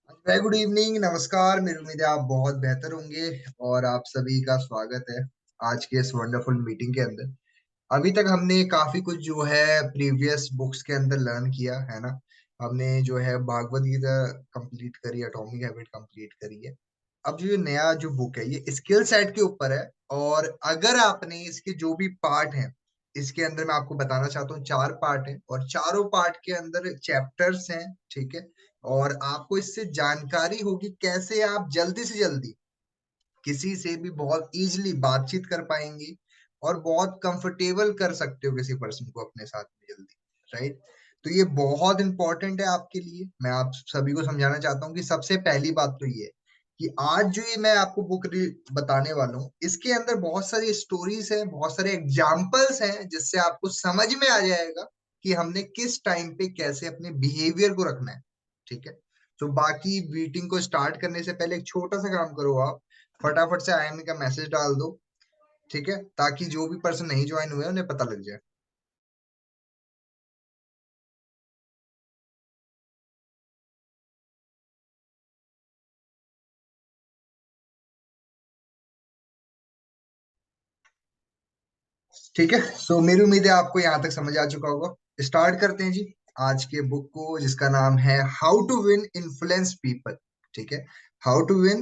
Very good evening, नमस्कार। मेरी उम्मीद है आप बहुत बेहतर होंगे और आप सभी का स्वागत है आज के इस वंडरफुल मीटिंग के अंदर। अभी तक हमने काफी कुछ जो है प्रीवियस बुक्स के अंदर लर्न किया है ना। हमने जो है भागवत गीता कंप्लीट करी, एटॉमिक हैबिट कंप्लीट करी है। अब जो ये नया जो बुक है ये स्किल सेट के ऊपर है। और अगर आपने इसके जो भी पार्ट हैं, इसके अंदर मैं आपको बताना चाहता हूँ चार पार्ट हैं और चारों पार्ट के अंदर चैप्टर्स हैं। ठीक है। और आपको इससे जानकारी होगी कैसे आप जल्दी से जल्दी किसी से भी बहुत इजीली बातचीत कर पाएंगे और बहुत कंफर्टेबल कर सकते हो किसी पर्सन को अपने साथ में जल्दी। राइट। तो ये बहुत इंपॉर्टेंट है आपके लिए। मैं आप सभी को समझाना चाहता हूँ कि सबसे पहली बात तो ये है कि आज जो ये मैं आपको बुक बताने वाला हूँ इसके अंदर बहुत सारी स्टोरीज हैं, बहुत सारे एग्जाम्पल्स हैं जिससे आपको समझ में आ जाएगा कि हमने किस टाइम पे कैसे अपने बिहेवियर को रखना है। ठीक है। तो बाकी मीटिंग को स्टार्ट करने से पहले एक छोटा सा काम करो आप, फटाफट से आईएमई का मैसेज डाल दो। ठीक है, ताकि जो भी पर्सन नहीं ज्वाइन हुए उन्हें पता लग जाए। ठीक है। सो मेरी उम्मीद है आपको यहाँ तक समझ आ चुका होगा। स्टार्ट करते हैं जी आज के बुक को, जिसका नाम है how to win influence people. ठीक है। How to win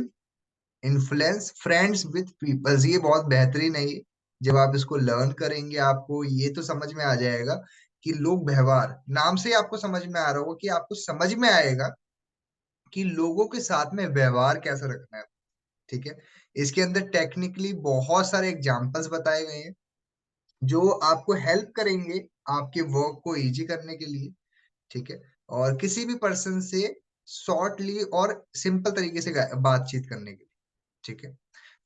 influence friends with peoples. ये बहुत बेहतरीन है। ये जब आप इसको लर्न करेंगे आपको ये तो समझ में आ जाएगा कि लोग व्यवहार, नाम से ही आपको समझ में आ रहा होगा कि आपको समझ में आएगा कि लोगों के साथ में व्यवहार कैसे रखना है। ठीक है। इसके अंदर टेक्निकली बहुत सारे एग्जाम्पल्स बताए गए हैं जो आपको हेल्प करेंगे आपके वर्क को इजी करने के लिए। ठीक है। और किसी भी पर्सन से शॉर्टली और सिंपल तरीके से बातचीत करने के लिए। ठीक है।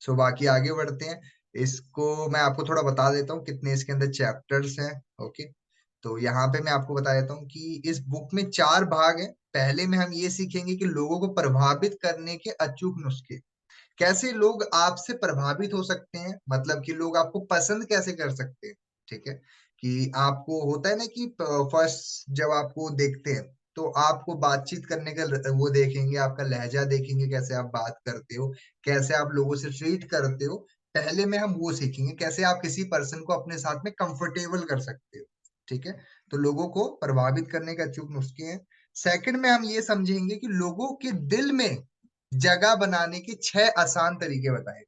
सो बाकी आगे बढ़ते हैं। इसको मैं आपको थोड़ा बता देता हूँ कितने इसके अंदर चैप्टर्स हैं। ओके। तो यहाँ पे मैं आपको बता देता हूँ कि इस बुक में चार भाग हैं। पहले में हम ये सीखेंगे कि लोगों को प्रभावित करने के अचूक नुस्खे, कैसे लोग आपसे प्रभावित हो सकते हैं, मतलब कि लोग आपको पसंद कैसे कर सकते हैं। ठीक है। कि आपको होता है ना कि फर्स्ट जब आपको देखते हैं तो आपको बातचीत करने का वो देखेंगे, आपका लहजा देखेंगे, कैसे आप बात करते हो, कैसे आप लोगों से ट्रीट करते हो। पहले में हम वो सीखेंगे कैसे आप किसी पर्सन को अपने साथ में कंफर्टेबल कर सकते हो। ठीक है। तो लोगों को प्रभावित करने का अचूक नुस्खे हैं। सेकंड में हम ये समझेंगे कि लोगों के दिल में जगह बनाने के छह आसान तरीके बताए,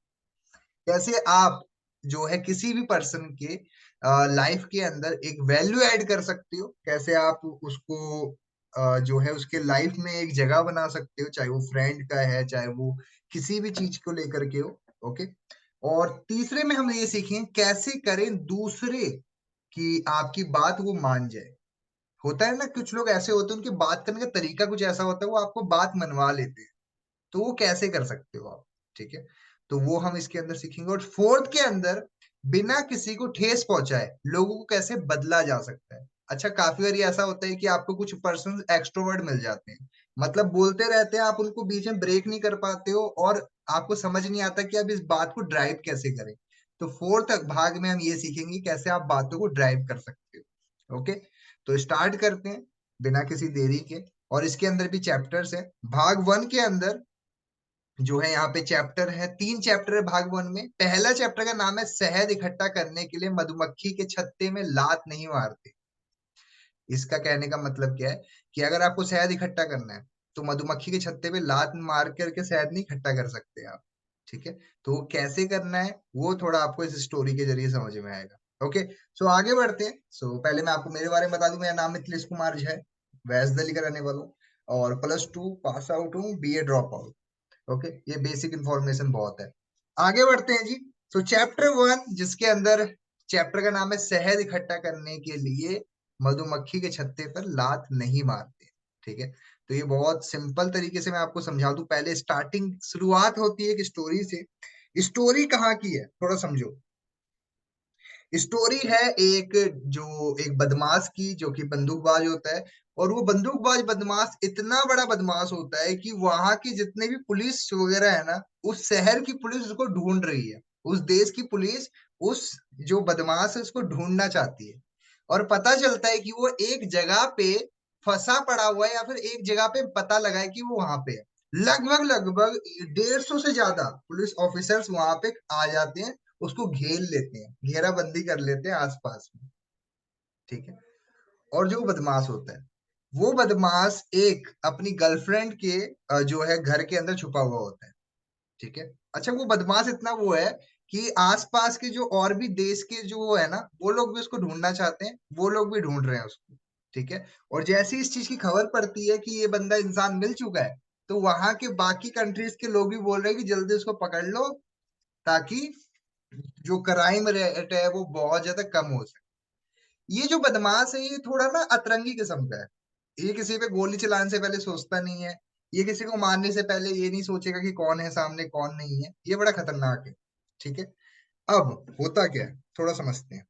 कैसे आप जो है किसी भी पर्सन के लाइफ के अंदर एक वैल्यू ऐड कर सकते हो, कैसे आप उसको जो है उसके लाइफ में एक जगह बना सकते हो, चाहे वो फ्रेंड का है चाहे वो किसी भी चीज को लेकर के हो। ओके। और तीसरे में हम ये सीखें कैसे करें दूसरे की आपकी बात वो मान जाए। होता है ना कुछ लोग ऐसे होते हैं उनके बात करने का तरीका कुछ ऐसा होता है वो आपको बात मनवा लेते हैं। तो वो कैसे कर सकते हो आप। ठीक है। तो वो हम इसके अंदर सीखेंगे। और फोर्थ के अंदर बिना किसी को ठेस पहुंचाए लोगों को कैसे बदला जा सकता है। अच्छा, काफी बार ऐसा होता है कि आपको कुछ पर्सन एक्सट्रोवर्ट मिल जाते हैं, मतलब बोलते रहते हैं, आप उनको बीच में ब्रेक नहीं कर पाते हो और आपको समझ नहीं आता कि आप इस बात को ड्राइव कैसे करें। तो फोर्थ भाग में हम ये सीखेंगे कैसे आप बातों को ड्राइव कर सकते हो। ओके। तो स्टार्ट करते हैं बिना किसी देरी के। और इसके अंदर भी चैप्टर्स है। भाग वन के अंदर जो है यहाँ पे चैप्टर है, तीन चैप्टर है भाग वन में। पहला चैप्टर का नाम है शहद इकट्ठा करने के लिए मधुमक्खी के छत्ते में लात नहीं मारते। इसका कहने का मतलब क्या है कि अगर आपको शहद इकट्ठा करना है तो मधुमक्खी के छत्ते पे लात मार करके शहद नहीं इकट्ठा कर सकते आप। ठीक है। तो वो कैसे करना है वो थोड़ा आपको इस स्टोरी के जरिए समझ में आएगा। ओके। सो आगे बढ़ते हैं। सो पहले मैं आपको मेरे बारे में बता दूं, मेरा नाम मिथिलेश कुमार झा है, वैसे दिल्ली का रहने वाला हूँ और +2 पास आउट हूँ, बीए ड्रॉप आउट। ओके। ये बेसिक इंफॉर्मेशन बहुत है। आगे बढ़ते हैं जी। तो चैप्टर वन जिसके अंदर चैप्टर का नाम है शहद इकट्ठा करने के लिए मधुमक्खी के छत्ते पर लात नहीं मारते। ठीक है। तो ये बहुत सिंपल तरीके से मैं आपको समझा दूं। पहले स्टार्टिंग शुरुआत होती है एक स्टोरी से। स्टोरी कहाँ की है थोड़ा समझो। स्टोरी है एक, जो एक बदमाश की जो कि बंदूकबाज होता है। और वो बंदूकबाज बदमाश इतना बड़ा बदमाश होता है कि वहां की जितने भी पुलिस वगैरह है ना, उस शहर की पुलिस उसको ढूंढ रही है। उस देश की पुलिस उस जो बदमाश है उसको ढूंढना चाहती है। और पता चलता है कि वो एक जगह पे फंसा पड़ा हुआ है या फिर एक जगह पे पता लगा है कि वो वहां पे है। लगभग लगभग 150 से ज्यादा पुलिस ऑफिसर्स वहां पे आ जाते हैं, उसको घेर लेते हैं, घेराबंदी कर लेते हैं आसपास में। ठीक है। और जो बदमाश होता है, वो बदमाश एक अपनी गर्लफ्रेंड के जो है घर के अंदर छुपा हुआ होता है। ठीक है। अच्छा, वो बदमाश इतना वो है कि आसपास के जो और भी देश के जो वो है ना, वो लोग भी उसको ढूंढना चाहते हैं, वो लोग भी ढूंढ रहे हैं उसको। ठीक है। और जैसे ही इस चीज की खबर पड़ती है कि ये बंदा इंसान मिल चुका है, तो वहां के बाकी कंट्रीज के लोग भी बोल रहे हैं कि जल्दी उसको पकड़ लो, ताकि जो क्राइम रेट है वो बहुत ज्यादा कम हो सके। ये जो बदमाश है ये थोड़ा ना अतरंगी किस्म का है। ये किसी पे गोली चलाने से पहले सोचता नहीं है, ये किसी को मारने से पहले ये नहीं सोचेगा कि कौन है सामने कौन नहीं है। ये बड़ा खतरनाक है। ठीक है। अब होता क्या है, थोड़ा समझते हैं।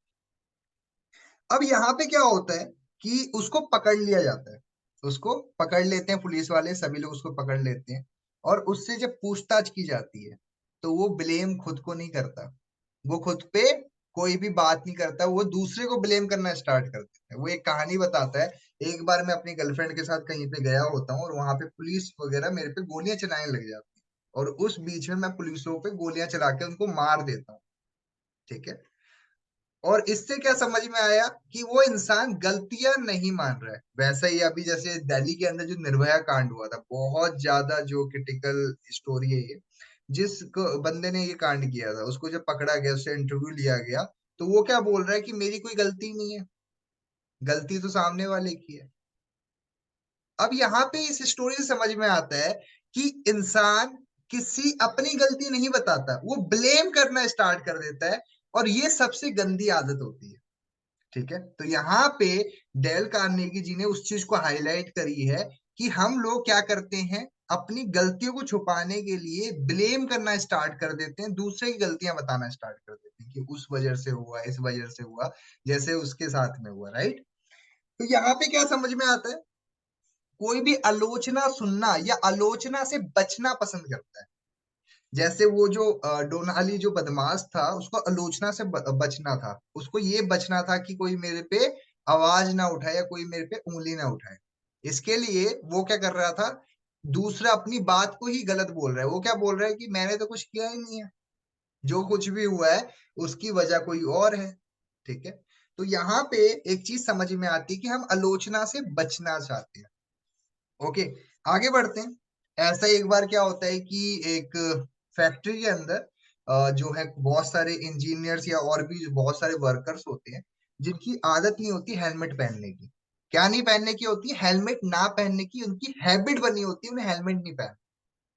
अब यहाँ पे क्या होता है कि उसको पकड़ लिया जाता है, उसको पकड़ लेते हैं पुलिस वाले, सभी लोग उसको पकड़ लेते हैं। और उससे जब पूछताछ की जाती है, तो वो ब्लेम खुद को नहीं करता, वो खुद पे कोई भी बात नहीं करता, वो दूसरे को ब्लेम करना स्टार्ट कर देता है। वो एक कहानी बताता है, एक बार मैं अपनी गर्लफ्रेंड के साथ कहीं पे गया होता हूँ और वहां पे पुलिस वगैरह मेरे पे गोलियां चलाने लग जाती है, और उस बीच में मैं पुलिसों पे गोलियां चला के उनको मार देता हूँ। ठीक है। और इससे क्या समझ में आया कि वो इंसान गलतियां नहीं मान रहा है। वैसा ही अभी जैसे दिल्ली के अंदर जो निर्भया कांड हुआ था, बहुत ज्यादा जो क्रिटिकल स्टोरी है ये। बंदे ने ये कांड किया था, उसको जब पकड़ा गया, उससे इंटरव्यू लिया गया, तो वो क्या बोल रहा है कि मेरी कोई गलती नहीं है, गलती तो सामने वाले की है। अब यहाँ पे इस स्टोरी से समझ में आता है कि इंसान किसी अपनी गलती नहीं बताता, वो ब्लेम करना स्टार्ट कर देता है। और ये सबसे गंदी आदत होती है। ठीक है। तो यहाँ पे डेल कार्नेगी जी ने उस चीज को हाईलाइट करी है कि हम लोग क्या करते हैं, अपनी गलतियों को छुपाने के लिए ब्लेम करना स्टार्ट कर देते हैं, दूसरे की गलतियां बताना स्टार्ट कर देते हैं कि उस वजह से हुआ, इस वजह से हुआ, जैसे उसके साथ में हुआ। राइट। तो यहाँ पे क्या समझ में आता है, कोई भी आलोचना सुनना या आलोचना से बचना पसंद करता है। जैसे वो जो डोनाली जो बदमाश था, उसको आलोचना से बचना था, उसको ये बचना था कि कोई मेरे पे आवाज ना उठाए या कोई मेरे पे उंगली ना उठाए। इसके लिए वो क्या कर रहा था, दूसरा अपनी बात को ही गलत बोल रहा है। वो क्या बोल रहा है कि मैंने तो कुछ किया ही नहीं है, जो कुछ भी हुआ है उसकी वजह कोई और है। ठीक है। तो यहाँ पे एक चीज समझ में आती है कि हम आलोचना से बचना चाहते हैं। ओके। आगे बढ़ते हैं। ऐसा एक बार क्या होता है कि एक फैक्ट्री के अंदर जो है बहुत सारे इंजीनियर्स या और भी बहुत सारे वर्कर्स होते हैं, जिनकी आदत नहीं होती हेलमेट पहनने की। क्या नहीं पहनने की होती, हेलमेट ना पहनने की उनकी हैबिट बनी होती है, उन्हें हेलमेट नहीं पहन।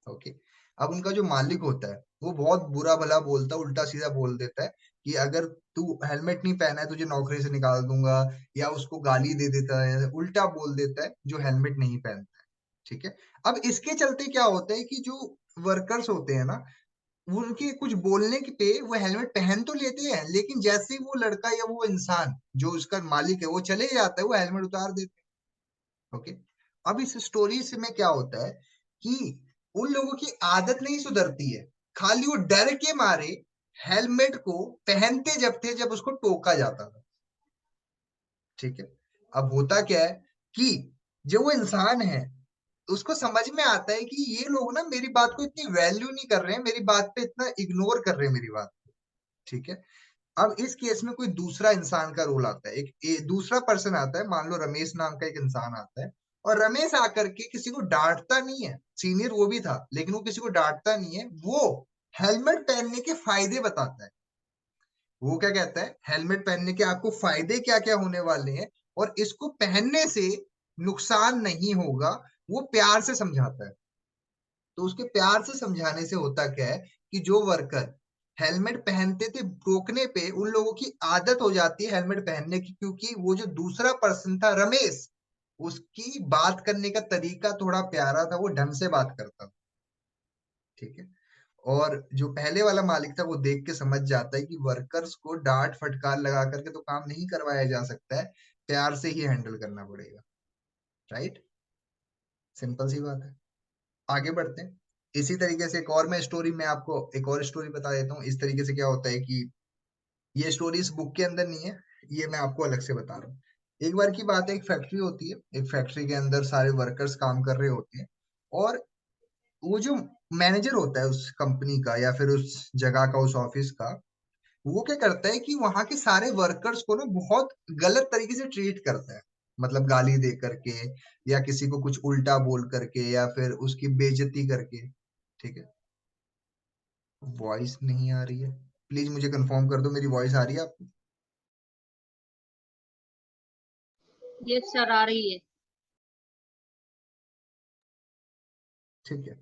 ओके। अब उनका जो मालिक होता है वो बहुत बुरा भला बोलता है, उल्टा सीधा बोल देता है कि अगर तू हेलमेट नहीं पहना है तुझे नौकरी से निकाल दूंगा, या उसको गाली दे देता है, उल्टा बोल देता है जो हेलमेट नहीं पहनता है। ठीक है। अब इसके चलते क्या होता है कि जो वर्कर्स होते हैं ना, वो उनके कुछ बोलने के पे वो हेलमेट पहन तो लेते हैं, लेकिन जैसे ही वो लड़का या वो इंसान जो उसका मालिक है वो चले जाता है, वो हेलमेट उतार देते हैं। ओके। अब इस स्टोरी से में क्या होता है कि उन लोगों की आदत नहीं सुधरती है, खाली वो डर के मारे हेलमेट को पहनते जब थे जब उसको टोका जाता था। ठीक है। अब होता क्या है कि जो वो इंसान है, उसको समझ में आता है कि ये लोग ना मेरी बात को इतनी वैल्यू नहीं कर रहे हैं, मेरी बात पे इतना इग्नोर कर रहे हैं मेरी बात को। ठीक है। अब इस केस में कोई दूसरा इंसान का रोल आता है, दूसरा पर्सन आता है, मान लो रमेश नाम का एक इंसान आता है। और रमेश आकर के किसी को डांटता नहीं है, सीनियर वो भी था, लेकिन वो किसी को डांटता नहीं है, वो हेलमेट पहनने के फायदे बताता है। वो क्या कहता है, हेलमेट पहनने के आपको फायदे क्या क्या होने वाले हैं, और इसको पहनने से नुकसान नहीं होगा, वो प्यार से समझाता है। तो उसके प्यार से समझाने से होता क्या है कि जो वर्कर हेलमेट पहनते थे, रोकने पे उन लोगों की आदत हो जाती है हेलमेट पहनने की, क्योंकि वो जो दूसरा पर्सन था रमेश, उसकी बात करने का तरीका थोड़ा प्यारा था, वो ढंग से बात करता था। ठीक है। और जो पहले वाला मालिक था वो देख के समझ जाता है कि वर्कर्स को डांट फटकार लगा करके तो काम नहीं करवाया जा सकता है, प्यार से ही हैंडल करना पड़ेगा। राइट। सिंपल सी बात है। आगे बढ़ते हैं। इसी तरीके से एक और मैं स्टोरी, मैं आपको एक और स्टोरी बता देता हूँ। इस तरीके से क्या होता है कि ये स्टोरी इस बुक के अंदर नहीं है, ये मैं आपको अलग से बता रहा हूँ। एक बार की बात है, एक फैक्ट्री होती है, एक फैक्ट्री के अंदर सारे वर्कर्स काम कर रहे होते हैं। और वो जो मैनेजर होता है उस कंपनी का या फिर उस जगह का, उस ऑफिस का, वो क्या करता है कि वहां के सारे वर्कर्स को ना बहुत गलत तरीके से ट्रीट करता है। मतलब गाली दे करके, या किसी को कुछ उल्टा बोल करके, या फिर उसकी बेइज्जती करके। ठीक है। वॉइस नहीं आ रही है, प्लीज मुझे कंफर्म कर दो मेरी वॉइस आ रही है आपको। ये सर आ रही है। ठीक है।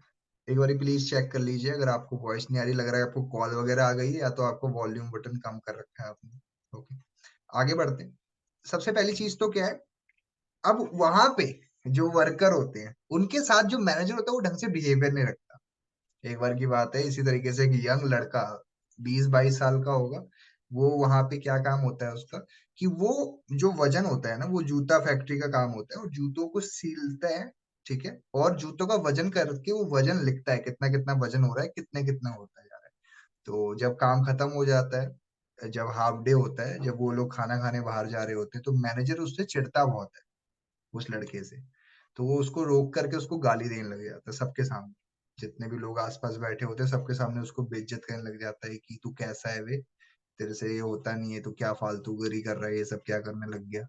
एक बार प्लीज चेक कर लीजिए, अगर आपको वॉइस नहीं आ रही, लग रहा है आपको कॉल वगैरह आ गई है, या तो आपको वॉल्यूम बटन कम कर रखा है आपने। ओके, आगे बढ़ते हैं। सबसे पहली चीज तो क्या है, अब वहां पे जो वर्कर होते हैं उनके साथ जो मैनेजर होता है वो ढंग से बिहेवियर नहीं रखता। एक बार की बात है, इसी तरीके से एक यंग लड़का 20-22 साल का होगा, वो वहां पे क्या काम होता है उसका, कि वो जो वजन होता है ना, वो जूता फैक्ट्री का काम होता है, और जूतों को सीलता है। ठीक है। और जूतों का वजन करके वो वजन लिखता है, कितना कितना वजन हो रहा है, कितने कितना होता जा रहा है। तो जब काम खत्म हो जाता है, जब हाफ डे होता है, जब वो लोग खाना खाने बाहर जा रहे होते हैं, तो मैनेजर उससे चिढ़ता बहुत है, उस लड़के से। तो वो उसको रोक करके उसको गाली देने लग जाता है सबके सामने। जितने भी लोग आसपास बैठे होते हैं सबके सामने उसको बेइज्जत करने लग जाता है कि तू कैसा है वे, तेरे से ये होता नहीं है, तू क्या फालतूगिरी कर रहा है, ये सब क्या करने लग गया।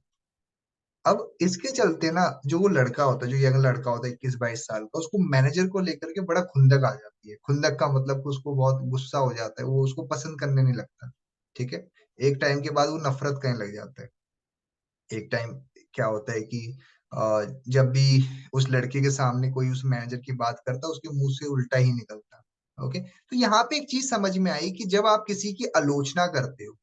अब इसके चलते ना, जो वो लड़का होता है, जो यंग लड़का होता है 21-22 साल का, उसको मैनेजर को लेकर के बड़ा खुंदक आ जाती है। खुंदक का मतलब कि उसको बहुत गुस्सा हो जाता है, वो उसको पसंद करने नहीं लगता। ठीक है। एक टाइम के बाद वो नफरत करने लग जाता है। एक टाइम क्या होता है कि जब भी उस लड़के के सामने कोई उस मैनेजर की बात करता, उसके मुंह से उल्टा ही निकलता। ओके। तो यहाँ पे एक चीज समझ में आई कि जब आप किसी की आलोचना करते हो,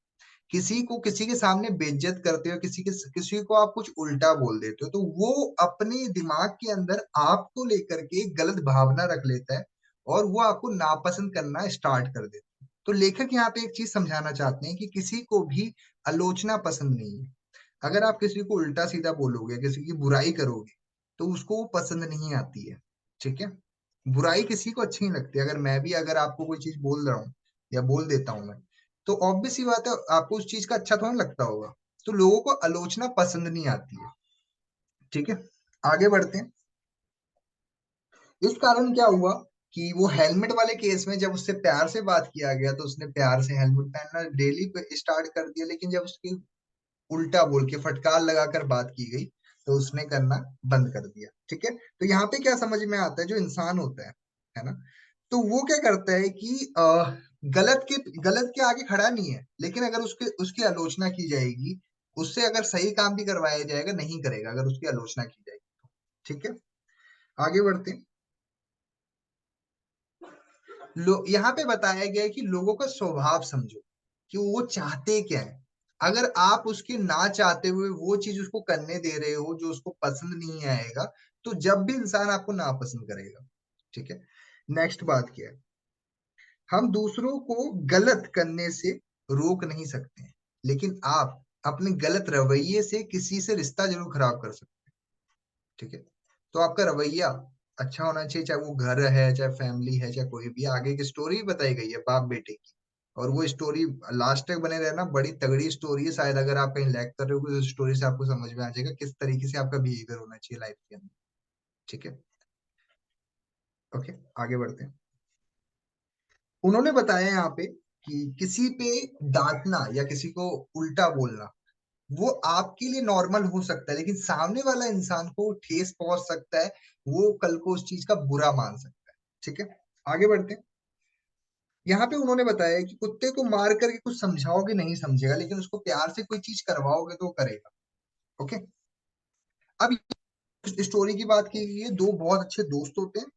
किसी को किसी के सामने बेइज्जत करते हो, किसी को आप कुछ उल्टा बोल देते हो, तो वो अपने दिमाग के अंदर आपको लेकर के एक गलत भावना रख लेता है, और वो आपको नापसंद करना स्टार्ट कर देता है। तो लेखक यहाँ पे एक चीज समझाना चाहते हैं कि किसी को भी आलोचना पसंद नहीं है। अगर आप किसी को उल्टा सीधा बोलोगे, किसी की बुराई करोगे, तो उसको वो पसंद नहीं आती है। ठीक है। बुराई किसी को अच्छी नहीं लगती। अगर आपको कोई चीज बोल रहा हूँ या बोल देता हूँ मैं, तो ऑब्वियस सी बात है आपको उस चीज का अच्छा थोड़ा ना लगता होगा। तो लोगों को आलोचना पसंद नहीं आती है। ठीक है। आगे बढ़ते हैं। इस कारण क्या हुआ कि वो हेलमेट वाले केस में जब उससे प्यार से बात किया गया, तो उसने प्यार से हेलमेट पहनना डेली स्टार्ट कर दिया, लेकिन जब उसकी उल्टा बोल के फटकार लगाकर बात की गई, तो उसने करना बंद कर दिया। ठीक है। तो यहाँ पे क्या समझ में आता है, जो इंसान होता है ना, तो वो क्या करता है कि गलत के आगे खड़ा नहीं है, लेकिन अगर उसके उसकी आलोचना की जाएगी, उससे अगर सही काम भी करवाया जाएगा नहीं करेगा, अगर उसकी आलोचना की जाएगी तो। ठीक है। आगे बढ़ते हैं। यहाँ पे बताया गया है कि लोगों का स्वभाव समझो, कि वो चाहते क्या है। अगर आप उसके ना चाहते हुए वो चीज उसको करने दे रहे हो जो उसको पसंद नहीं आएगा, तो जब भी इंसान आपको नापसंद करेगा। ठीक है। नेक्स्ट बात क्या है, हम दूसरों को गलत करने से रोक नहीं सकते हैं, लेकिन आप अपने गलत रवैये से किसी से रिश्ता जरूर खराब कर सकते हैं। ठीक है। तो आपका रवैया अच्छा होना चाहिए, चाहे वो घर है, चाहे फैमिली है, चाहे कोई भी। आगे की स्टोरी बताई गई है बाप बेटे की, और वो स्टोरी लास्ट तक बने रहना, बड़ी तगड़ी स्टोरी है। शायद अगर आप कहीं लैग कर रहे हो, उस स्टोरी से आपको समझ में आ जाएगा किस तरीके से आपका बिहेवियर होना चाहिए लाइफ के अंदर। ठीक है। ओके, आगे बढ़ते हैं। उन्होंने बताया यहाँ पे कि किसी पे डांटना या किसी को उल्टा बोलना, वो आपके लिए नॉर्मल हो सकता है, लेकिन सामने वाला इंसान को ठेस पहुंच सकता है। वो कल को उस चीज का बुरा मान सकता है। ठीक है। आगे बढ़ते हैं। यहाँ पे उन्होंने बताया कि कुत्ते को मार करके कुछ समझाओगे नहीं समझेगा, लेकिन उसको प्यार से कोई चीज करवाओगे तो वो करेगा। ओके। अब स्टोरी की बात की गई है, दो बहुत अच्छे दोस्त होते हैं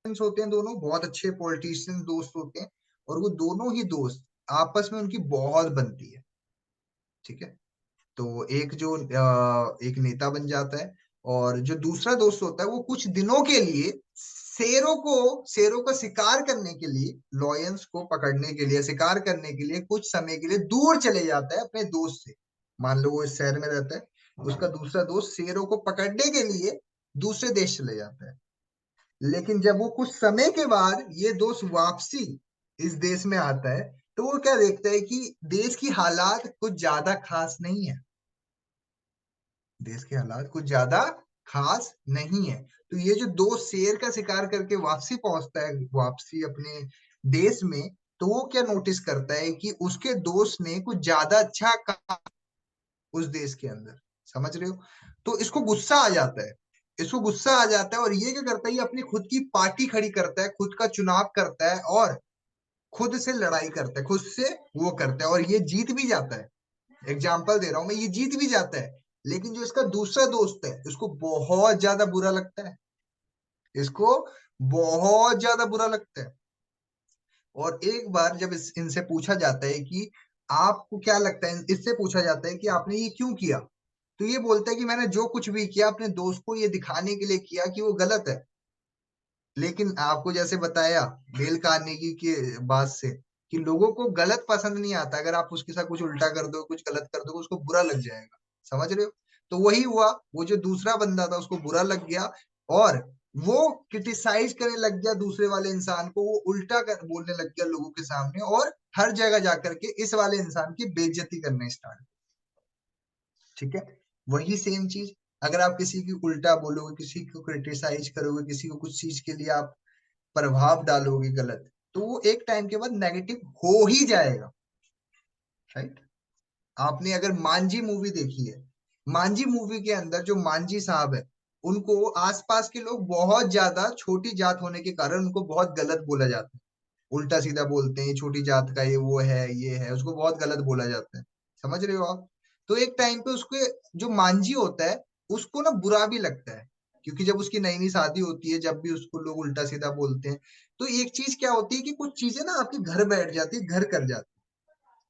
दोनों बहुत अच्छे पॉलिटिशियन दोस्त होते हैं, और वो दोनों ही दोस्त आपस में उनकी बहुत बनती है। ठीक है। तो एक नेता बन जाता है, और जो दूसरा दोस्त होता है वो कुछ दिनों के लिए शेरों का शिकार करने के लिए, लॉयंस को पकड़ने के लिए, शिकार करने के लिए कुछ समय के लिए दूर चले जाता है अपने दोस्त से। मान लो वो इस शहर में रहता है, उसका दूसरा दोस्त शेरों को पकड़ने के लिए दूसरे देश चले जाता है। लेकिन जब वो कुछ समय के बाद ये दोस्त वापसी इस देश में आता है, तो वो क्या देखता है कि देश की हालात कुछ ज्यादा खास नहीं है। देश के हालात कुछ ज्यादा खास नहीं है। तो ये जो दोस्त शेर का शिकार करके वापसी पहुंचता है, वापसी अपने देश में, तो वो क्या नोटिस करता है कि उसके दोस्त ने कुछ ज्यादा अच्छा काम उस देश के अंदर, समझ रहे हो? तो इसको गुस्सा आ जाता है, इसको गुस्सा आ जाता है, और ये क्या करता है, ये अपनी खुद की पार्टी खड़ी करता है, खुद का चुनाव करता है, और खुद से लड़ाई करता है, खुद से वो करता है, और ये जीत भी जाता है। एग्जाम्पल दे रहा हूं मैं, ये जीत भी जाता है। लेकिन जो इसका दूसरा दोस्त है, उसको बहुत ज्यादा बुरा लगता है, इसको बहुत ज्यादा बुरा लगता है। और एक बार जब इनसे पूछा जाता है कि आपको क्या लगता है, इससे पूछा जाता है कि आपने ये क्यों किया, तो ये बोलता है कि मैंने जो कुछ भी किया अपने दोस्त को ये दिखाने के लिए किया कि वो गलत है। लेकिन आपको जैसे बताया डेल कार्नेगी के बात से, कि लोगों को गलत पसंद नहीं आता, अगर आप उसके साथ कुछ उल्टा कर दो, कुछ गलत कर दो, उसको बुरा लग जाएगा, समझ रहे हो? तो वही हुआ, वो जो दूसरा बंदा था उसको बुरा लग गया, और वो क्रिटिसाइज करने लग गया दूसरे वाले इंसान को, वो उल्टा कर बोलने लग गया लोगों के सामने, और हर जगह जाकर के इस वाले इंसान की बेइज्जती करने स्टार्ट। ठीक है, वही सेम चीज, अगर आप किसी की उल्टा बोलोगे, किसी को क्रिटिसाइज करोगे, किसी को कुछ चीज के लिए आप प्रभाव डालोगे गलत, तो वो एक टाइम के बाद नेगेटिव हो ही जाएगा, राइट? आपने अगर मांझी मूवी देखी है, मांझी मूवी के अंदर जो मांझी साहब है, उनको आसपास के लोग बहुत ज्यादा छोटी जात होने के कारण उनको बहुत गलत बोला जाता है, उल्टा सीधा बोलते हैं, छोटी जात का वो है, ये है, उसको बहुत गलत बोला जाता है, समझ रहे हो आप? तो एक टाइम पे उसको, जो मांझी होता है, उसको ना बुरा भी लगता है, क्योंकि जब उसकी नई नई शादी होती है, जब भी उसको लोग उल्टा सीधा बोलते हैं, तो एक चीज क्या होती है कि कुछ चीजें ना आपके घर बैठ जाती है, घर कर जाती है,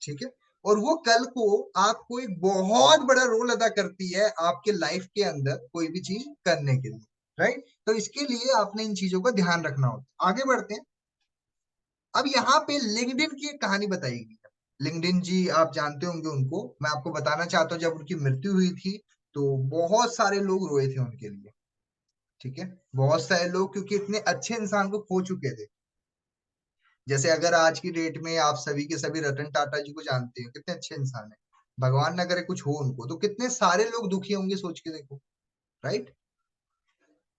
ठीक है? और वो कल को आपको एक बहुत बड़ा रोल अदा करती है आपके लाइफ के अंदर, कोई भी चीज करने के लिए, राइट? तो इसके लिए आपने इन चीजों का ध्यान रखना होता है। आगे बढ़ते हैं। अब यहाँ पे लिंक्डइन की एक कहानी बताई गई है। लिंक्डइन जी आप जानते होंगे उनको, मैं आपको बताना चाहता हूँ, जब उनकी मृत्यु हुई थी तो बहुत सारे लोग रोए थे उनके लिए, ठीक है? बहुत सारे लोग, क्योंकि इतने अच्छे इंसान को खो चुके थे। जैसे अगर आज की डेट में आप सभी के सभी रतन टाटा जी को जानते हैं, कितने अच्छे इंसान है, भगवान न करे कुछ हो उनको, तो कितने सारे लोग दुखी होंगे, सोच के देखो, राइट?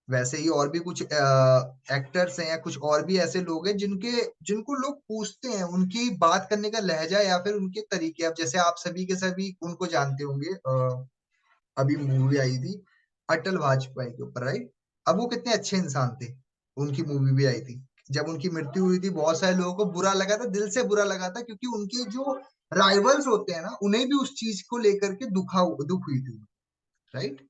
वैसे ही और भी कुछ एक्टर्स हैं, या कुछ और भी ऐसे लोग हैं जिनके जिनको लोग पूछते हैं, उनकी बात करने का लहजा या फिर उनके तरीके, अब जैसे आप सभी के सभी उनको जानते होंगे, अभी मूवी आई थी अटल वाजपेयी के ऊपर, राइट? अब वो कितने अच्छे इंसान थे, उनकी मूवी भी आई थी। जब उनकी मृत्यु हुई थी बहुत सारे लोगों को बुरा लगा था, दिल से बुरा लगा था, क्योंकि उनके जो राइवल्स होते हैं ना, उन्हें भी उस चीज को लेकर के दुख हुई थी, राइट?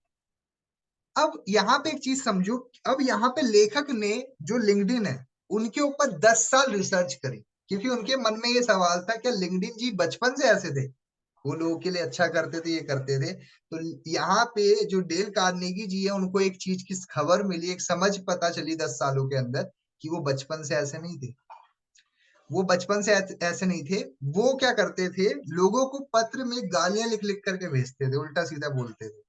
अब यहाँ पे एक चीज समझो, अब यहाँ पे लेखक ने, जो लिंक्डइन है, उनके ऊपर 10 साल रिसर्च करी, क्योंकि उनके मन में ये सवाल था, क्या लिंक्डइन जी बचपन से ऐसे थे, वो लोगों के लिए अच्छा करते थे, ये करते थे? तो यहाँ पे जो डेल कार्नेगी जी है, उनको एक चीज की खबर मिली, एक समझ पता चली 10 सालों के अंदर, कि वो बचपन से ऐसे नहीं थे। वो बचपन से ऐसे नहीं थे। वो क्या करते थे, लोगों को पत्र में गालियां लिख लिख करके भेजते थे, उल्टा सीधा बोलते थे,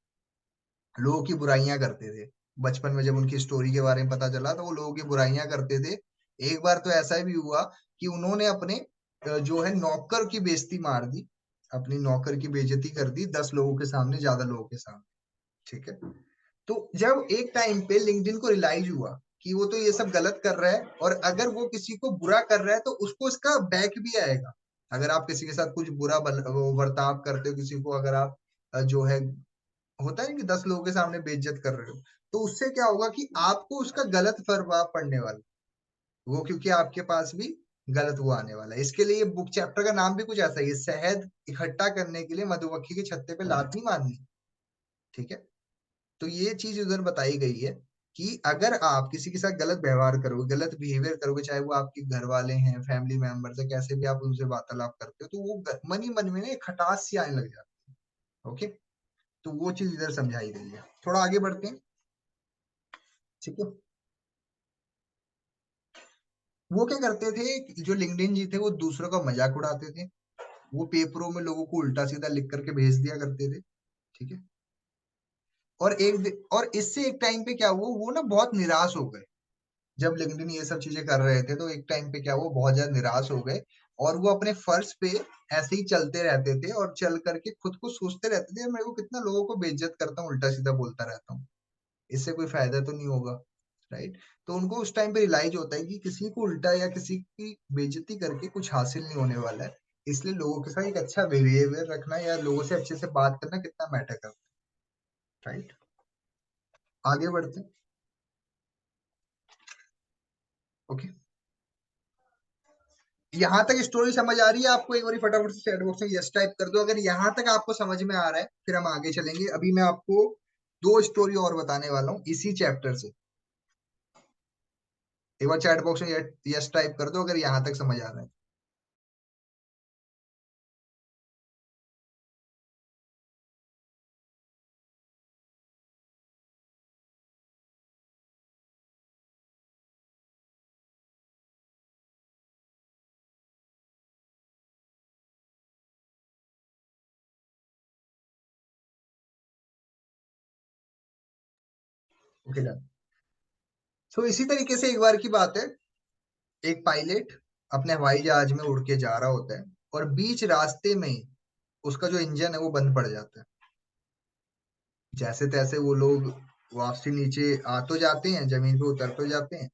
लोगों की बुराइयां करते थे। बचपन में जब उनकी स्टोरी के बारे में पता चला, तो वो लोगों की बुराइयां करते थे। एक बार तो ऐसा भी हुआ कि उन्होंने अपने जो है नौकर की बेइज्जती मार दी, अपनी नौकर की बेइज्जती कर दी 10 लोगों के सामने, ज्यादा लोगों के सामने, ठीक है? तो जब एक टाइम पे लिंक्डइन को रियलाइज हुआ कि वो तो ये सब गलत कर रहा है, और अगर वो किसी को बुरा कर रहा है तो उसको इसका बैक भी आएगा। अगर आप किसी के साथ कुछ बुरा वो बर्ताव करते हो, किसी को अगर आप जो है, होता है कि 10 लोगों के सामने बेइज्जत कर रहे हो, तो उससे क्या होगा कि आपको उसका गलत प्रभाव पड़ने वाला, वो क्योंकि आपके पास भी गलत वो आने वाला है। इसके लिए बुक चैप्टर का नाम भी कुछ ऐसा ही है, शहद इकट्ठा करने के लिए मधुमक्खी के छत्ते पे लात नहीं मारनी, ठीक है? तो ये चीज उधर बताई गई है कि अगर आप किसी के साथ गलत व्यवहार करोगे, गलत बिहेवियर करोगे, चाहे वो आपके घर वाले हैं, फैमिली मेंबर्स है, कैसे भी आप उनसे वार्तालाप करते हो, तो वो मन ही मन में ना एक खटास सी आने लग जाती है, ओके? तो वो चीज इधर समझाई गई है। थोड़ा आगे बढ़ते हैं, ठीक है? वो क्या करते थे, जो लिंक्डइन जी थे, वो दूसरों का मजाक उड़ाते थे, वो पेपरों में लोगों को उल्टा सीधा लिख करके भेज दिया करते थे, ठीक है? और इससे एक टाइम पे क्या हुआ, वो ना बहुत निराश हो गए। जब लिंक्डइन ये सब चीजें कर रहे थे, तो एक टाइम पे क्या हुआ, बहुत ज्यादा निराश हो गए, और वो अपने फर्श पे ऐसे ही चलते रहते थे, और चल करके खुद को सोचते रहते थे, मैं वो कितना लोगों को बेइज्जत करता हूँ, उल्टा सीधा बोलता रहता हूँ। इससे कोई फायदा तो नहीं होगा, राइट। तो उनको उस टाइम पे रियलाइज होता है कि किसी को उल्टा या किसी की बेइज्जती करके कुछ हासिल नहीं होने वाला है, इसलिए लोगों के साथ एक अच्छा बिहेवियर रखना या लोगों से अच्छे से बात करना कितना मैटर करता है, राइट। आगे बढ़ते हैं। ओके, यहाँ तक स्टोरी समझ आ रही है आपको? एक बार फटाफट से चैट बॉक्स में यस टाइप कर दो अगर यहाँ तक आपको समझ में आ रहा है, फिर हम आगे चलेंगे। अभी मैं आपको दो स्टोरी और बताने वाला हूँ इसी चैप्टर से। एक बार चैट बॉक्स में यस टाइप कर दो अगर यहाँ तक समझ आ रहा है। Okay done. सो इसी तरीके से एक बार की बात है, एक पायलट अपने हवाई जहाज में उड़ के जा रहा होता है और बीच रास्ते में ही उसका जो इंजन है वो बंद पड़ जाता है। जैसे तैसे वो लोग वापसी नीचे आ तो जाते हैं, जमीन पे उतर तो जाते हैं,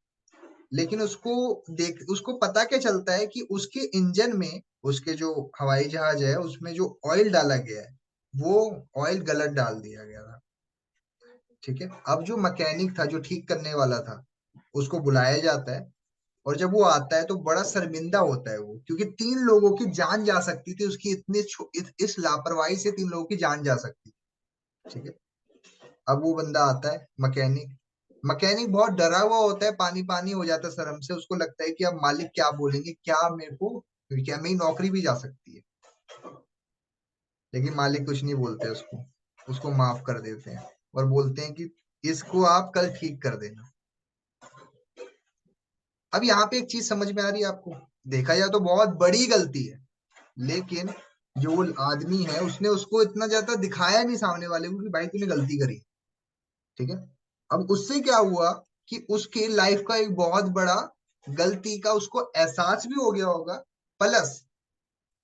लेकिन उसको पता क्या चलता है कि उसके इंजन में, उसके जो हवाई जहाज है उसमें जो ऑयल डाला गया है वो ऑयल गलत डाल दिया गया था। ठीक है, अब जो मैकेनिक था, जो ठीक करने वाला था, उसको बुलाया जाता है और जब वो आता है तो बड़ा शर्मिंदा होता है वो, क्योंकि 3 लोगों की जान जा सकती थी उसकी इस लापरवाही से 3 लोगों की जान जा सकती थी। ठीक है, अब वो बंदा आता है मैकेनिक। मैकेनिक बहुत डरा हुआ होता है, पानी पानी हो जाता है शर्म से, उसको लगता है कि अब मालिक क्या बोलेंगे, क्या मेरे को, क्या मेरी नौकरी भी जा सकती है। लेकिन मालिक कुछ नहीं बोलते उसको, उसको माफ कर देते हैं और बोलते हैं कि इसको आप कल ठीक कर देना। अब यहाँ पे एक चीज समझ में आ रही है आपको? देखा जाए तो बहुत बड़ी गलती है, लेकिन जो वो आदमी है उसने उसको इतना ज्यादा दिखाया नहीं सामने वाले को कि भाई तूने गलती करी। ठीक है, अब उससे क्या हुआ कि उसके लाइफ का एक बहुत बड़ा गलती का उसको एहसास भी हो गया होगा, प्लस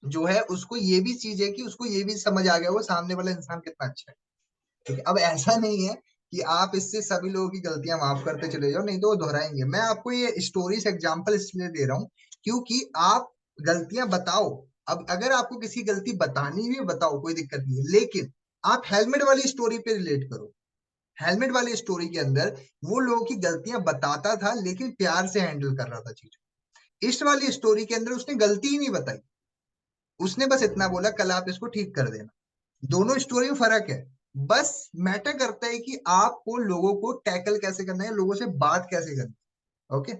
जो है उसको ये भी चीज है कि उसको ये भी समझ आ गया वो सामने वाला इंसान कितना अच्छा है। ठीक है, अब ऐसा नहीं है कि आप इससे सभी लोगों की गलतियां माफ करते चले जाओ, नहीं तो वो दोहराएंगे। मैं आपको ये स्टोरी से एग्जांपल इसलिए दे रहा हूँ क्योंकि आप गलतियां बताओ, अब अगर आपको किसी गलती बतानी भी है, बताओ, कोई दिक्कत नहीं है, लेकिन आप हेलमेट वाली स्टोरी पे रिलेट करो। हेलमेट वाली स्टोरी के अंदर वो लोगों की गलतियां बताता था लेकिन प्यार से हैंडल कर रहा था चीजों। इस वाली स्टोरी के अंदर उसने गलती ही नहीं बताई, उसने बस इतना बोला कल आप इसको ठीक कर देना। दोनों स्टोरी में फर्क है, बस मैटर करता है कि आपको लोगों को टैकल कैसे करना है, लोगों से बात कैसे करनी है। ओके,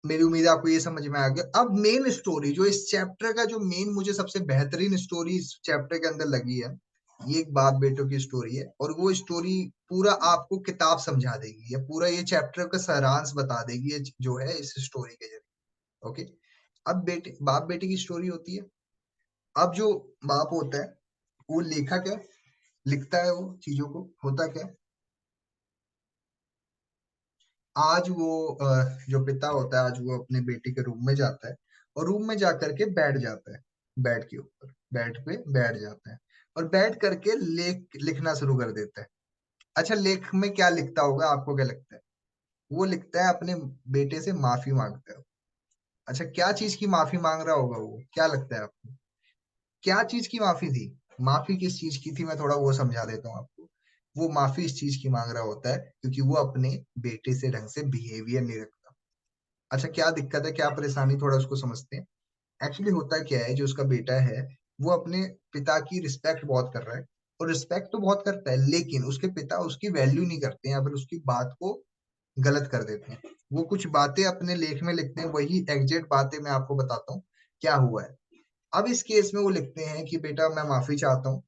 मेरी उम्मीद है आपको ये समझ में आ गया। अब मेन स्टोरी जो इस चैप्टर का, जो मेन मुझे सबसे बेहतरीन स्टोरी इस चैप्टर के अंदर लगी है, ये एक बाप बेटों की स्टोरी है और वो स्टोरी पूरा आपको किताब समझा देगी, या पूरा ये चैप्टर का सारांश बता देगी ये जो है इस स्टोरी के जरिए। ओके, अब बेटे बाप बेटे की स्टोरी होती है। अब जो बाप होता है वो लेखक है, लिखता है वो चीजों को, होता क्या है, आज वो जो पिता होता है आज वो अपने बेटे के रूम में जाता है और रूम में जाकर के बैठ जाता है, बेड के ऊपर, बेड पे बैठ जाता है और बैठ करके लिखना शुरू कर देता है। अच्छा, लेख में क्या लिखता होगा, आपको क्या लगता है? वो लिखता है, अपने बेटे से माफी मांगता है। अच्छा, क्या चीज की माफी मांग रहा होगा वो, क्या लगता है आपको? क्या चीज की माफी थी? माफी किस चीज की थी, मैं थोड़ा वो समझा देता हूँ आपको। वो माफी इस चीज की मांग रहा होता है क्योंकि वो अपने बेटे से ढंग से बिहेवियर नहीं रखता। अच्छा, क्या दिक्कत है, क्या परेशानी, थोड़ा उसको समझते हैं। एक्चुअली होता क्या है, जो उसका बेटा है वो अपने पिता की रिस्पेक्ट बहुत कर रहा है, और रिस्पेक्ट तो बहुत करता है, लेकिन उसके पिता उसकी वैल्यू नहीं करते हैं या फिर उसकी बात को गलत कर देते हैं। वो कुछ बातें अपने लेख में लिखते हैं, वही एग्जैक्ट बातें मैं आपको बताता हूँ क्या हुआ है। अब इस केस में वो लिखते हैं कि बेटा मैं माफी चाहता हूँ,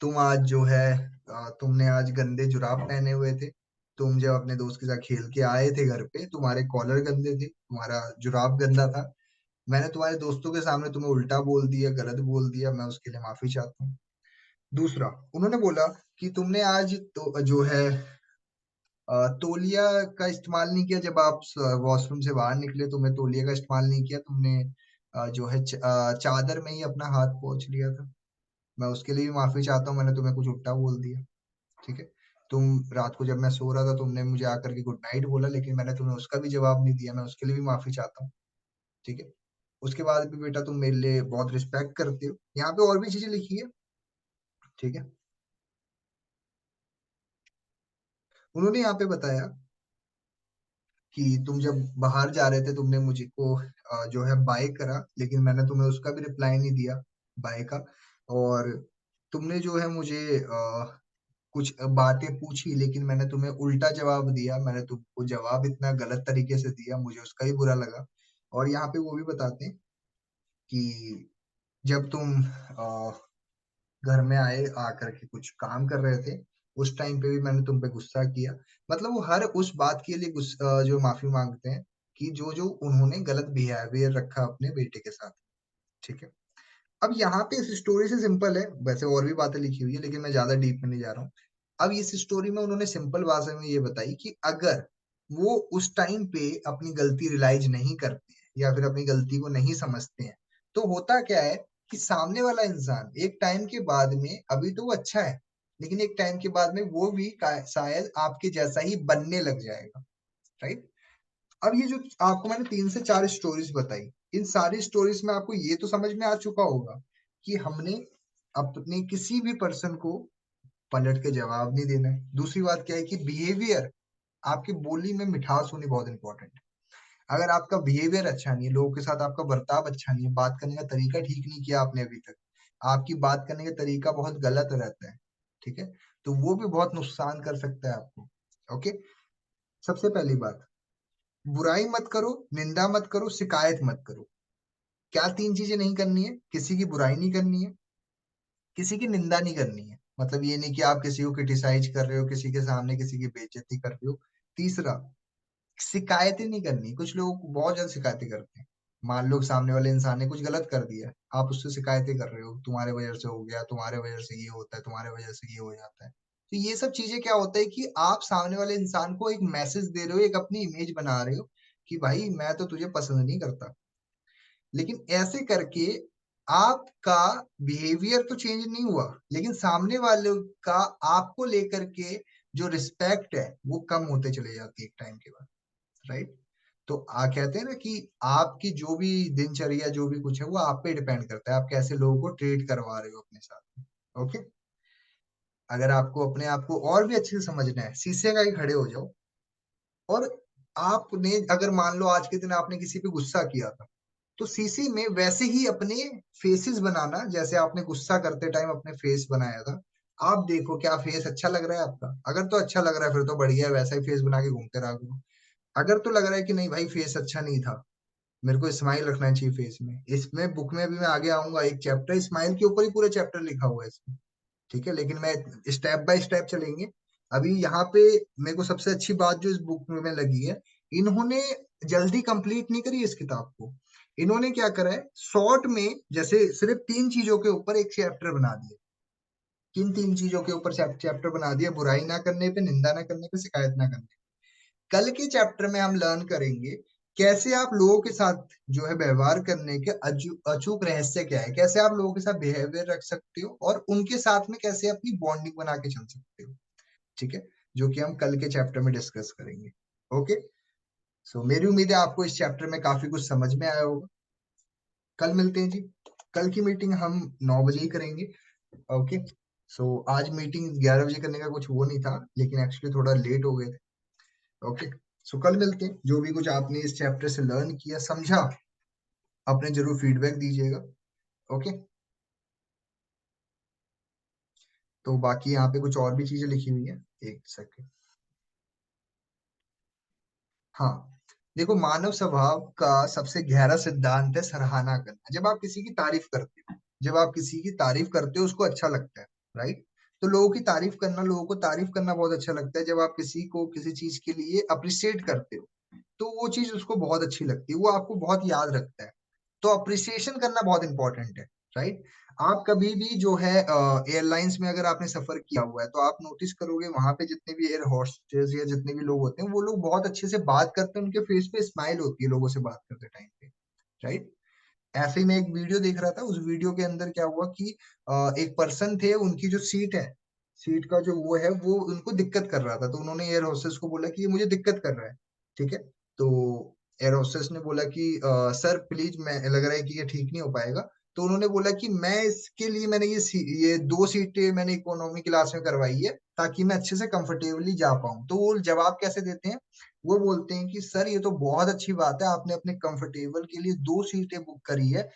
तुम आज जो है तुमने आज गंदे जुराब पहने हुए थे, तुम जब अपने दोस्त के साथ खेल के आए थे घर पे, तुम्हारे कॉलर गंदे थे, तुम्हारा जुराब गंदा था, मैंने तुम्हारे दोस्तों के सामने तुम्हें उल्टा बोल दिया, गलत बोल दिया, मैं उसके लिए माफी चाहता हूँ। दूसरा, उन्होंने बोला कि तुमने आज तो जो है तौलिया का इस्तेमाल नहीं किया, जब आप वॉशरूम से बाहर निकले तुमने तौलिया का इस्तेमाल नहीं किया, तुमने जो है चादर में ही अपना हाथ पोंछ लिया था। मैं उसके लिए भी माफी चाहता हूँ, मैंने तुम्हें कुछ उल्टा बोल दिया। ठीक है, तुम रात को जब मैं सो रहा था तुमने मुझे आकर के गुड नाइट बोला, लेकिन मैंने तुम्हें उसका भी जवाब नहीं दिया, मैं उसके लिए भी माफी चाहता हूँ। ठीक है, उसके बाद भी बेटा तुम मेरे लिए बहुत रिस्पेक्ट करते हो। यहाँ पे और भी चीजें लिखी है। ठीक है, उन्होंने यहाँ पे बताया कि तुम जब बाहर जा रहे थे तुमने मुझे को जो है बाय करा, लेकिन मैंने तुम्हें उसका भी रिप्लाई नहीं दिया बाय का। और तुमने जो है मुझे कुछ बातें पूछी, लेकिन मैंने तुम्हें उल्टा जवाब दिया, मैंने तुमको जवाब इतना गलत तरीके से दिया, मुझे उसका भी बुरा लगा। और यहाँ पे वो भी बताते हैं कि जब तुम घर में आए आकर के कुछ काम कर रहे थे, उस टाइम पे भी मैंने तुम पे गुस्सा किया। मतलब वो हर उस बात के लिए जो माफी मांगते हैं कि जो जो उन्होंने गलत बिहेवियर रखा अपने बेटे के साथ। ठीक है, अब यहाँ पे इस स्टोरी से सिंपल है, वैसे और भी बातें लिखी हुई है लेकिन मैं ज्यादा डीप में नहीं जा रहा हूँ। अब इस स्टोरी में उन्होंने सिंपल भाषा में ये बताई कि अगर वो उस टाइम पे अपनी गलती रियलाइज नहीं करते हैं या फिर अपनी गलती को नहीं समझते हैं, तो होता क्या है कि सामने वाला इंसान एक टाइम के बाद में, अभी तो वो अच्छा है लेकिन एक टाइम के बाद में वो भी शायद आपके जैसा ही बनने लग जाएगा। राइट, अब ये जो आपको मैंने 3 से 4 स्टोरीज बताई, इन सारी स्टोरीज में आपको ये तो समझ में आ चुका होगा कि हमने अपने किसी भी पर्सन को पलट के जवाब नहीं देना है। दूसरी बात क्या है कि बिहेवियर, आपकी बोली में मिठास होनी बहुत इंपॉर्टेंट है। अगर आपका बिहेवियर अच्छा नहीं है, लोगों के साथ आपका बर्ताव अच्छा नहीं है, बात करने का तरीका ठीक नहीं किया आपने अभी तक, आपकी बात करने का तरीका बहुत गलत रहता है, ठीक है, तो वो भी बहुत नुकसान कर सकता है आपको। ओके, सबसे पहली बात, बुराई मत करो, निंदा मत करो, शिकायत मत करो। क्या 3 चीजें नहीं करनी है? किसी की बुराई नहीं करनी है, किसी की निंदा नहीं करनी है, मतलब ये नहीं कि आप किसी को क्रिटिसाइज कर रहे हो, किसी के सामने किसी की बेइज्जती कर रहे हो। तीसरा, शिकायतें नहीं करनी। कुछ लोग बहुत ज्यादा शिकायतें करते हैं। मान लो सामने वाले इंसान ने कुछ गलत कर दिया, आप उससे शिकायतें कर रहे हो, तुम्हारे वजह से हो गया, तुम्हारे वजह से ये होता है, तुम्हारे वजह से ये हो जाता है। तो ये सब चीजें क्या होता है कि आप सामने वाले इंसान को एक मैसेज दे रहे हो, एक अपनी इमेज बना रहे हो कि भाई मैं तो तुझे पसंद नहीं करता। लेकिन ऐसे करके आपका बिहेवियर तो चेंज नहीं हुआ, लेकिन सामने वाले का आपको लेकर के जो रिस्पेक्ट है वो कम होते चले जाती है एक टाइम के बाद। राइट, तो आ कहते हैं ना कि आपकी जो भी दिनचर्या जो भी कुछ है वो आप पे डिपेंड करता है, आप कैसे लोगों को ट्रीट करवा रहे हो अपने साथ में। ओके, अगर आपको अपने आप को और भी अच्छे से समझना है, शीशे का ही खड़े हो जाओ, और आपने अगर मान लो आज के दिन आपने किसी पे गुस्सा किया था, तो शीशे में वैसे ही अपने फेसेस बनाना, जैसे आपने गुस्सा करते टाइम अपने फेस बनाया था। आप देखो क्या फेस अच्छा लग रहा है आपका? अगर तो अच्छा लग रहा है फिर तो बढ़िया है, वैसा ही फेस बना के घूमते रहा करो। अगर तो लग रहा है कि नहीं भाई फेस अच्छा नहीं था, मेरे को स्माइल रखना चाहिए फेस में, इसमें बुक में भी मैं आगे आऊंगा, एक चैप्टर स्माइल के ऊपर ही पूरा चैप्टर लिखा हुआ है इसमें। ठीक है, लेकिन मैं स्टेप बाय स्टेप चलेंगे। अभी यहाँ पे मेरे को सबसे अच्छी बात जो इस बुक में लगी है, इन्होंने जल्दी कंप्लीट नहीं करी इस किताब को। इन्होंने क्या करा है, शॉर्ट में जैसे सिर्फ 3 चीजों के ऊपर एक चैप्टर बना दिया। किन 3 चीजों के ऊपर चैप्टर बना दिया? बुराई ना करने पे, निंदा ना करने पे, शिकायत ना करने पे। कल के चैप्टर में हम लर्न करेंगे कैसे आप लोगों के साथ जो है व्यवहार करने के अचूक रहस्य क्या है, कैसे आप लोगों के साथ बिहेवियर रख सकते हो और उनके साथ में कैसे अपनी बॉन्डिंग बना के चल सकते हो। ठीक है, जो कि हम कल के चैप्टर में डिस्कस करेंगे। ओके, सो मेरी उम्मीद है आपको इस चैप्टर में काफी कुछ समझ में आया होगा। कल मिलते हैं जी। कल की मीटिंग हम 9 बजे ही करेंगे। ओके, सो आज मीटिंग 11 बजे करने का कुछ वो नहीं था, लेकिन एक्चुअली थोड़ा लेट हो गए थे। ओके, सो कल मिलते हैं। जो भी कुछ आपने इस चैप्टर से लर्न किया, समझा, अपने जरूर फीडबैक दीजिएगा। ओके, तो बाकी यहाँ पे कुछ और भी चीजें लिखी हुई है, एक सेकंड। हाँ, देखो, मानव स्वभाव का सबसे गहरा सिद्धांत है सराहना करना। जब आप किसी की तारीफ करते हो, जब आप किसी की तारीफ करते हो उसको अच्छा लगता है। राइट, तो लोगों की तारीफ करना, लोगों को तारीफ करना बहुत अच्छा लगता है। जब आप किसी को किसी चीज के लिए अप्रिशिएट करते हो तो वो चीज उसको बहुत अच्छी लगती है, वो आपको बहुत याद रखता है। तो अप्रिसिएशन करना बहुत इंपॉर्टेंट है। राइट, आप कभी भी जो है एयरलाइंस में अगर आपने सफर किया हुआ है तो आप नोटिस करोगे वहां पे जितने भी एयर होस्टेस या जितने भी लोग होते हैं वो लोग बहुत अच्छे से बात करते हैं, उनके फेस पे स्माइल होती है लोगों से बात करते टाइम पे। राइट, ऐसे ही मैं एक वीडियो देख रहा था, उस वीडियो के अंदर क्या हुआ कि एक पर्सन थे, उनकी जो सीट है, सीट का जो वो है, वो उनको दिक्कत कर रहा था। तो उन्होंने एयर होस्टेस को बोला कि ये मुझे दिक्कत कर रहा है। ठीक है। तो एयर होस्टेस ने बोला कि सर प्लीज, मैं लग रहा है कि ये ठीक नहीं हो पाएगा। तो उन्होंने बोला कि मैं इसके लिए मैंने ये 2 सीटें मैंने इकोनॉमी क्लास में करवाई है, ताकि मैं अच्छे से कंफर्टेबली जा पाऊं। तो वो जवाब कैसे देते हैं, वो बोलते हैं कि सर ये तो बहुत अच्छी बात है, आपने अपने कंफर्टेबल के लिए 2 सीटें बुक करी है।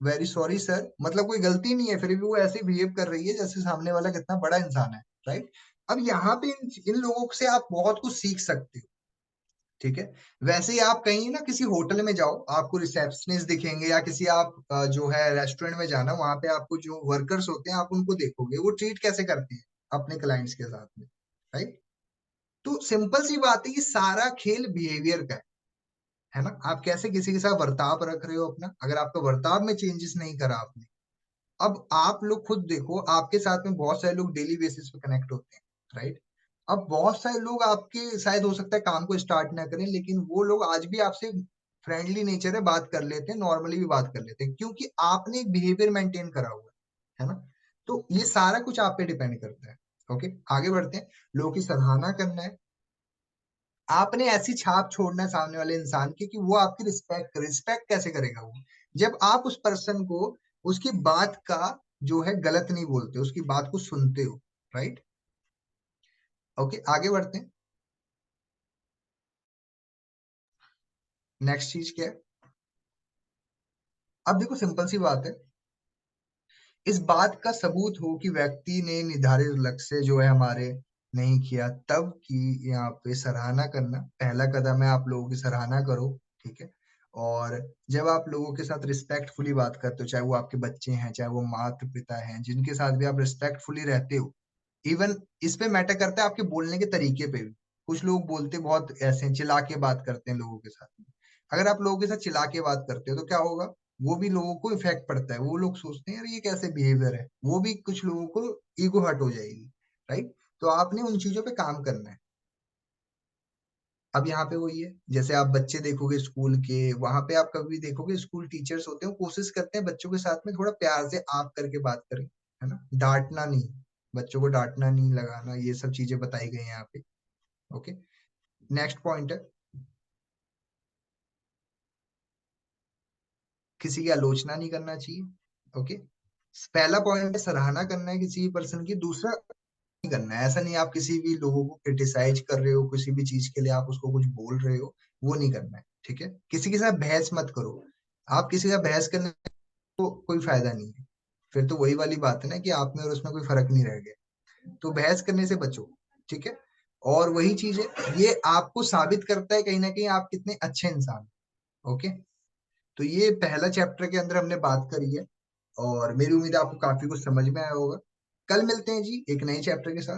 वेरी सॉरी सर, मतलब कोई गलती नहीं है, फिर भी वो ऐसे बिहेव कर रही है जैसे सामने वाला कितना बड़ा इंसान है। राइट। अब यहाँ पे इन लोगों से आप बहुत कुछ सीख सकते हो। ठीक है। वैसे ही आप कहीं ना किसी होटल में जाओ, आपको रिसेप्शनिस्ट दिखेंगे, या किसी आप जो है रेस्टोरेंट में जाना, वहां पे आपको जो वर्कर्स होते हैं आप उनको देखोगे वो ट्रीट कैसे करते हैं अपने क्लाइंट्स के साथ में। राइट। तो सिंपल सी बात है, ये सारा खेल बिहेवियर का है ना। आप कैसे किसी के साथ बर्ताव रख रहे हो अपना, अगर आपका बर्ताव में चेंजेस नहीं करा आपने। अब आप लोग खुद देखो, आपके साथ में बहुत सारे लोग डेली बेसिस पे कनेक्ट होते हैं। राइट। अब बहुत सारे लोग आपके शायद हो सकता है काम को स्टार्ट ना करें, लेकिन वो लोग आज भी आपसे फ्रेंडली नेचर है, बात कर लेते हैं, नॉर्मली भी बात कर लेते हैं, क्योंकि आपने एक बिहेवियर मेंटेन करा हुआ है ना। तो ये सारा कुछ आप पे डिपेंड करता है। ओके, आगे बढ़ते हैं। लोगों की सराहना करना है, आपने ऐसी छाप छोड़ना है सामने वाले इंसान की कि वो आपकी रिस्पेक्ट करे। रिस्पेक्ट कैसे करेगा वो, जब आप उस पर्सन को उसकी बात का जो है गलत नहीं बोलते, उसकी बात को सुनते हो। राइट। ओके, आगे बढ़ते हैं। नेक्स्ट चीज क्या है, अब देखो सिंपल सी बात है, इस बात का सबूत हो कि व्यक्ति ने निर्धारित लक्ष्य जो है हमारे नहीं किया, तब की यहाँ पे सराहना करना पहला कदम है। आप लोगों की सराहना करो। ठीक है। और जब आप लोगों के साथ रिस्पेक्टफुली बात करते हो, चाहे वो आपके बच्चे हैं, चाहे वो माता पिता हैं, जिनके साथ भी आप रिस्पेक्टफुली रहते हो, इवन इस पे मैटर करता है आपके बोलने के तरीके पे भी। कुछ लोग बोलते बहुत ऐसे हैं, चिल्ला के बात करते हैं लोगों के साथ में। अगर आप लोगों के साथ चिल्ला के बात करते हो तो क्या होगा, वो भी लोगों को इफेक्ट पड़ता है। वो लोग सोचते हैं यार ये कैसे बिहेवियर है, वो भी कुछ लोगों को ईगो हर्ट हो जाएगी। राइट। तो आपने उन चीजों पे काम करना है। अब यहाँ पे वही है, जैसे आप बच्चे देखोगे स्कूल के, वहां पे आप कभी देखोगे स्कूल टीचर्स होते हैं, वो कोशिश करते हैं बच्चों के साथ में थोड़ा प्यार से आप करके बात करें, है ना, डांटना नहीं। बच्चों को डांटना नहीं, लगाना, ये सब चीजें बताई गई हैं यहाँ पे। ओके। नेक्स्ट पॉइंट है, किसी की आलोचना नहीं करना चाहिए। ओके। पहला पॉइंट है सराहना करना है किसी पर्सन की। दूसरा नहीं करना है, ऐसा नहीं आप किसी भी लोगों को क्रिटिसाइज कर रहे हो, किसी भी चीज के लिए आप उसको कुछ बोल रहे हो, वो नहीं करना है। ठीक है। किसी के साथ बहस मत करो। आप किसी का बहस करने को कोई फायदा नहीं है, फिर तो वही वाली बात है ना कि आप में और उसमें कोई फर्क नहीं रह गया। तो बहस करने से बचो। ठीक है। और वही चीज है, ये आपको साबित करता है कहीं ना कहीं आप कितने अच्छे इंसान हो। ओके। तो ये पहला चैप्टर के अंदर हमने बात करी है, और मेरी उम्मीद है आपको काफी कुछ समझ में आया होगा। कल मिलते हैं जी एक नए चैप्टर के साथ।